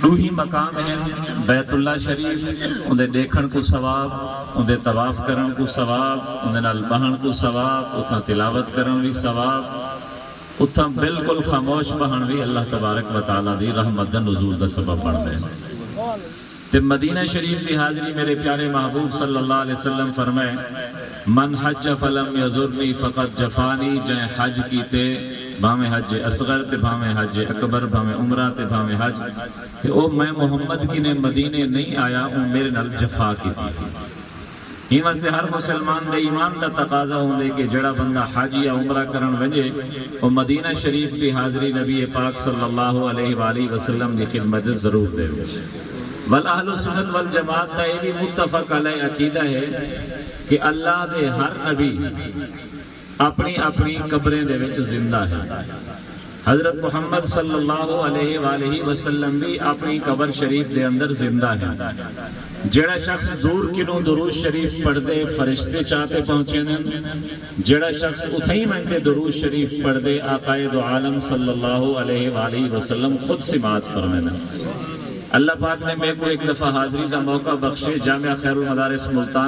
روحی مقام ہے بیت اللہ شریف، اندے دیکھن کو ثواب، اندے طواف کرن کو ثواب، اندے نال بہن کو ثواب، اتھاں تلاوت کرن بھی ثواب، اتھاں بالکل خاموش بہن بھی اللہ تبارک و تعالیٰ دی رحمت دا نزول دا سبب بن دے۔ تے مدینہ شریف دی حاضری میرے پیارے محبوب صلی اللہ علیہ وسلم فرمائے من حج فلم یزرنی فقط جفانی، جائیں حج کیتے بھاویں حج اصغر تے بھاویں حج اکبر، بھاویں عمرہ تے بھاویں حج، کہ او میں محمد کی نے مدینے نہیں آیا او میرے نال جفا کی تھی۔ ہی واسطے ہر مسلمان دے ایمان دا تقاضا ہوندے کہ جڑا بندہ حج یا عمرہ کرن وجے او مدینہ شریف دی حاضری نبی پاک صلی اللہ علیہ وآلہ وسلم دی خدمت ضرور دے۔ والاہل سنت والجماعت دا یہ بھی متفق علیہ عقیدہ ہے کہ اللہ دے ہر نبی اپنی اپنی قبریں دے وچ زندہ ہے۔ حضرت محمد صلی اللہ علیہ وآلہ وسلم بھی اپنی قبر شریف دے اندر زندہ ہے۔ جڑا شخص دور کنوں درود شریف پڑھ دے فرشتے چاہتے پہنچے دیں، جڑا شخص اتھائی منتے درود شریف پڑھ دے آقائے دو عالم صلی اللہ علیہ وآلہ وسلم خود سماعت فرمائے۔ اللہ پاک نے میرے کو ایک دفعہ حاضری کا موقع بخشے جامعہ خیر المدارس ملتان